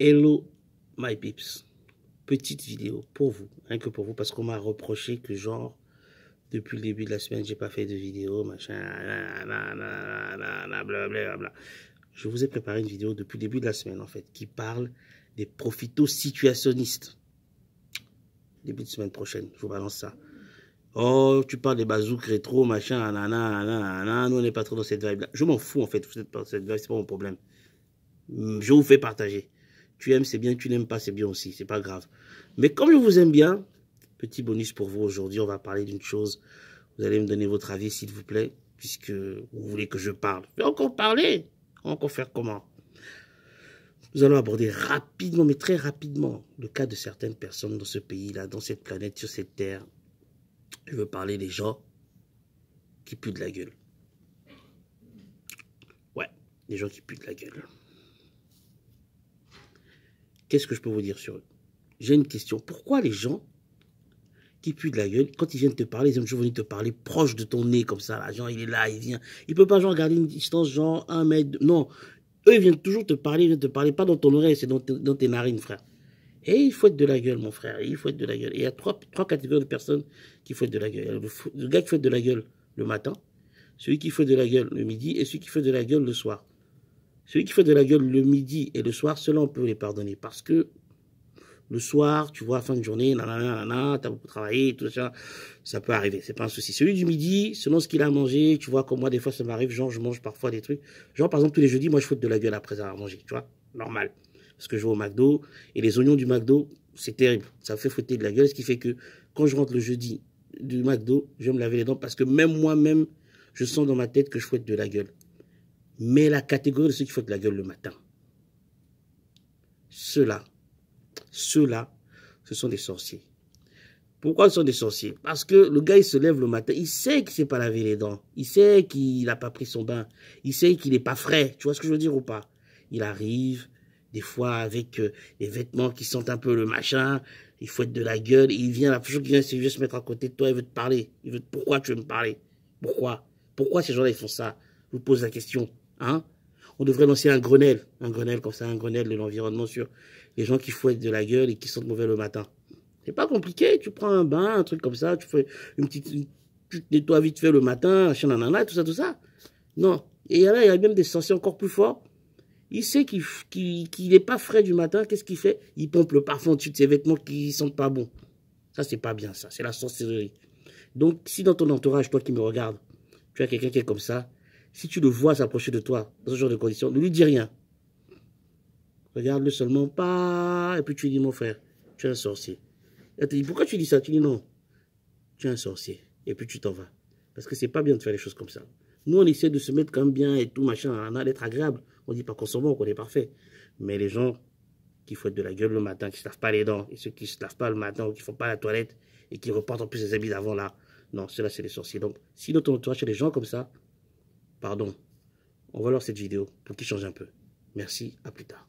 Hello my peeps, petite vidéo pour vous, rien que pour vous, parce qu'on m'a reproché que genre, depuis le début de la semaine, j'ai pas fait de vidéo, machin, blablabla. Je vous ai préparé une vidéo depuis le début de la semaine, en fait, qui parle des profitos-situationnistes. Début de semaine prochaine, je vous balance ça. Oh, tu parles des bazooks rétro, machin, nous on n'est pas trop dans cette vibe-là. Je m'en fous, en fait, vous êtes pas dans cette vibe, c'est pas mon problème. Je vous fais partager. Tu aimes, c'est bien. Tu n'aimes pas, c'est bien aussi. C'est pas grave. Mais comme je vous aime bien, petit bonus pour vous aujourd'hui, on va parler d'une chose. Vous allez me donner votre avis, s'il vous plaît, puisque vous voulez que je parle. Je vais encore parler. On va encore faire comment? Nous allons aborder rapidement, mais très rapidement, le cas de certaines personnes dans ce pays-là, dans cette planète, sur cette terre. Je veux parler des gens qui puent de la gueule. Ouais, des gens qui puent de la gueule. Qu'est-ce que je peux vous dire sur eux? J'ai une question. Pourquoi les gens qui puent de la gueule, quand ils viennent te parler, ils aiment toujours venir te parler proche de ton nez, comme ça, là, genre, il est là, il vient. Il peut pas, genre, garder une distance, genre, 1 mètre, non. Eux, ils viennent toujours te parler, pas dans ton oreille, c'est dans tes narines, frère. Et il faut être de la gueule, mon frère, il faut être de la gueule. Et il y a trois catégories de personnes qui font de la gueule. Il y a le gars qui fait de la gueule le matin, celui qui fait de la gueule le midi, et celui qui fait de la gueule le soir. Celui qui fait de la gueule le midi et le soir, ceux-là, on peut les pardonner, parce que le soir, tu vois, fin de journée, t'as beaucoup travaillé, tout ça, ça peut arriver, c'est pas un souci. Celui du midi, selon ce qu'il a mangé, tu vois, comme moi, des fois, ça m'arrive, genre, je mange parfois des trucs. Genre, par exemple, tous les jeudis, moi, je fous de la gueule après avoir mangé, tu vois, normal. Parce que je vais au McDo, et les oignons du McDo, c'est terrible. Ça me fait fouetter de la gueule, ce qui fait que, quand je rentre le jeudi du McDo, je vais me laver les dents, parce que même moi-même, je sens dans ma tête que je fouette de la gueule. Mais la catégorie de ceux qui fouettent de la gueule le matin, ceux-là, ce sont des sorciers. Pourquoi ce sont des sorciers? Parce que le gars, il se lève le matin, il sait qu'il ne s'est pas lavé les dents, il sait qu'il n'a pas pris son bain, il sait qu'il n'est pas frais, tu vois ce que je veux dire ou pas? Il arrive, des fois, avec des vêtements qui sentent un peu le machin, il fouette de la gueule, et il vient, la première chose qu'il vient, c'est juste se mettre à côté de toi, il veut te parler. Pourquoi tu veux me parler? Pourquoi? Pourquoi ces gens-là, ils font ça? Je vous pose la question, hein? On devrait lancer un Grenelle comme ça, un Grenelle de l'environnement sur les gens qui fouettent de la gueule et qui sentent mauvais le matin. C'est pas compliqué, tu prends un bain, un truc comme ça, tu fais tu te nettoies vite fait le matin, nanana, tout ça. Non. Et là, il y a même des sorciers encore plus forts. Il sait qu'il n'est pas frais du matin, qu'est-ce qu'il fait? Il pompe le parfum au-dessus de ses vêtements qui sentent pas bon. Ça, c'est pas bien, ça. C'est la sorcellerie. Donc, si dans ton entourage, toi qui me regardes, tu as quelqu'un qui est comme ça, si tu le vois s'approcher de toi, dans ce genre de conditions, ne lui dis rien. Regarde-le seulement, pas, et puis tu lui dis, mon frère, tu es un sorcier. Elle te dit, pourquoi tu dis ça? Tu dis, non, tu es un sorcier. Et puis tu t'en vas. Parce que c'est pas bien de faire les choses comme ça. Nous, on essaie de se mettre quand même bien et tout, machin, on a d'être agréable. On dit pas qu'on s'en va, qu'on est parfait. Mais les gens qui fouettent de la gueule le matin, qui se lavent pas les dents, et ceux qui se lavent pas le matin, ou qui font pas la toilette, et qui reportent en plus les habits d'avant là, non, ceux-là, c'est des sorciers. Donc, si dans ton entourage, des gens comme ça, pardon, on va leur cette vidéo pour qu'ils changent un peu. Merci, à plus tard.